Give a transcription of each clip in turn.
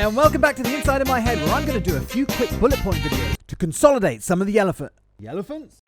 and welcome back to the Inside of My Head, where I'm going to do a few quick bullet point videos to consolidate some of the elephants?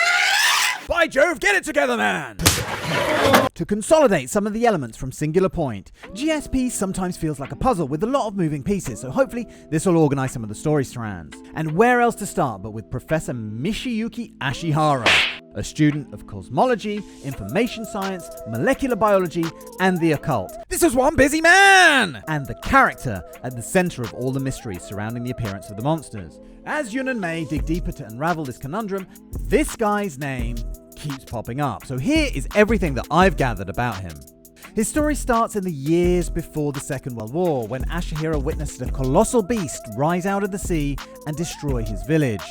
By Jove, get it together, man! To consolidate some of the elements from Singular Point. GSP sometimes feels like a puzzle with a lot of moving pieces, so hopefully this will organize some of the story strands. And where else to start but with Professor Michiyuki Ashihara, a student of cosmology, information science, molecular biology, and the occult. This is one busy man! And the character at the center of all the mysteries surrounding the appearance of the monsters. As Yun and Mei dig deeper to unravel this conundrum, this guy's name keeps popping up. So here is everything that I've gathered about him. His story starts in the years before the Second World War, when Ashihara witnessed a colossal beast rise out of the sea and destroy his village.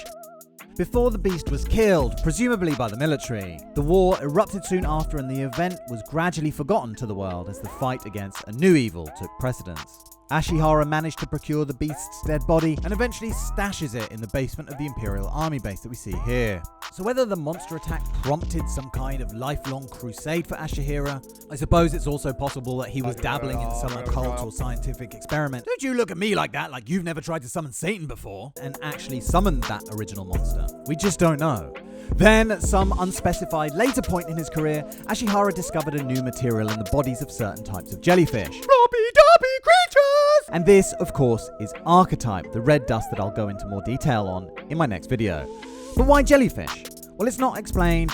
Before the beast was killed, presumably by the military, the war erupted soon after, and the event was gradually forgotten to the world as the fight against a new evil took precedence. Ashihara managed to procure the beast's dead body and eventually stashes it in the basement of the Imperial Army base that we see here. So whether the monster attack prompted some kind of lifelong crusade for Ashihara, I suppose it's also possible that he was dabbling in some occult or scientific experiment. Don't you look at me like that, like you've never tried to summon Satan before, and actually summoned that original monster. We just don't know. Then, at some unspecified later point in his career, Ashihara discovered a new material in the bodies of certain types of jellyfish. Floppy-doppy creatures! And this, of course, is ARCHETYPE, the red dust that I'll go into more detail on in my next video. But why jellyfish? Well, it's not explained,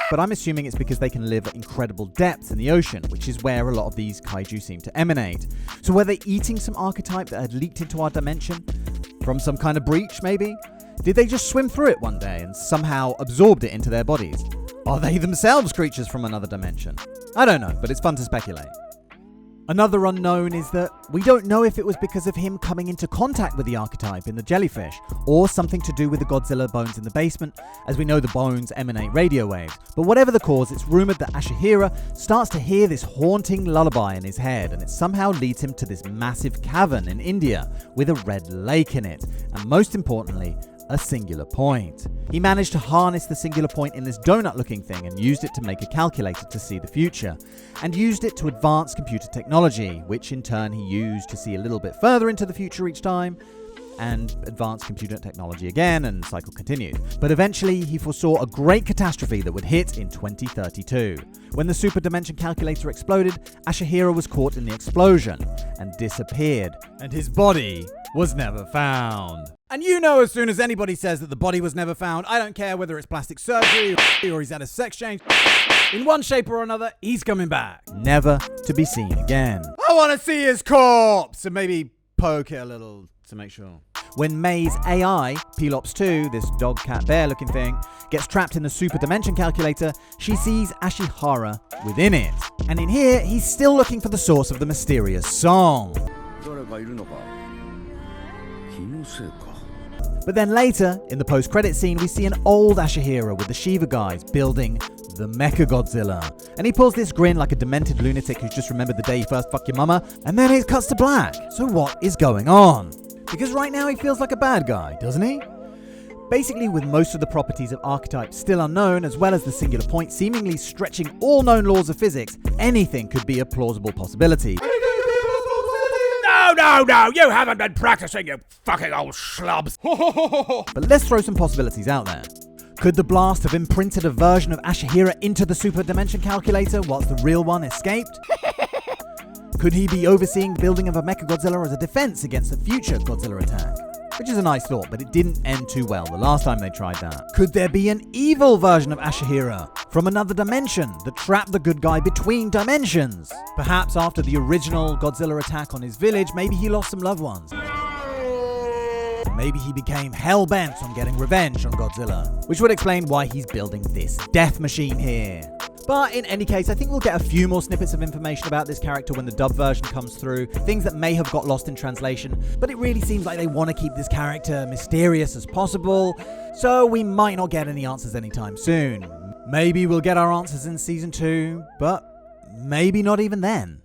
but I'm assuming it's because they can live at incredible depths in the ocean, which is where a lot of these kaiju seem to emanate. So were they eating some ARCHETYPE that had leaked into our dimension? From some kind of breach, maybe? Did they just swim through it one day and somehow absorbed it into their bodies? Are they themselves creatures from another dimension? I don't know, but it's fun to speculate. Another unknown is that we don't know if it was because of him coming into contact with the ARCHETYPE in the jellyfish, or something to do with the Godzilla bones in the basement, as we know the bones emanate radio waves. But whatever the cause, it's rumored that Ashihara starts to hear this haunting lullaby in his head, and it somehow leads him to this massive cavern in India with a red lake in it, and most importantly, a singular point. He managed to harness the singular point in this donut-looking thing and used it to make a calculator to see the future, and used it to advance computer technology, which in turn he used to see a little bit further into the future each time, and advance computer technology again, and the cycle continued. But eventually he foresaw a great catastrophe that would hit in 2032. When the super dimension calculator exploded, Ashihara was caught in the explosion and disappeared, and his body was never found. And you know, as soon as anybody says that the body was never found, I don't care whether it's plastic surgery or he's had a sex change, in one shape or another, he's coming back. Never to be seen again. I want to see his corpse! And maybe poke it a little to make sure. When Mei's AI, Pelops 2, this dog, cat, bear looking thing, gets trapped in the super dimension calculator, she sees Ashihara within it. And in here, he's still looking for the source of the mysterious song. But then later, in the post-credit scene, we see an old Ashihara with the Shiva guys building the Mechagodzilla. And he pulls this grin like a demented lunatic who's just remembered the day he first fucked your mama, and then it cuts to black. So what is going on? Because right now he feels like a bad guy, doesn't he? Basically, with most of the properties of ARCHETYPE still unknown, as well as the singular point seemingly stretching all known laws of physics, anything could be a plausible possibility. No, you haven't been practicing, you fucking old schlubs. But let's throw some possibilities out there. Could the blast have imprinted a version of Ashihara into the super dimension calculator whilst the real one escaped? Could he be overseeing building of a Mechagodzilla as a defense against a future Godzilla attack? Which is a nice thought, but it didn't end too well the last time they tried that. Could there be an evil version of Ashihara from another dimension that trapped the good guy between dimensions? Perhaps after the original Godzilla attack on his village, maybe he lost some loved ones. Maybe he became hell-bent on getting revenge on Godzilla, which would explain why he's building this death machine here. But in any case, I think we'll get a few more snippets of information about this character when the dub version comes through, things that may have got lost in translation, but it really seems like they want to keep this character mysterious as possible, so we might not get any answers anytime soon. Maybe we'll get our answers in Season 2, but maybe not even then.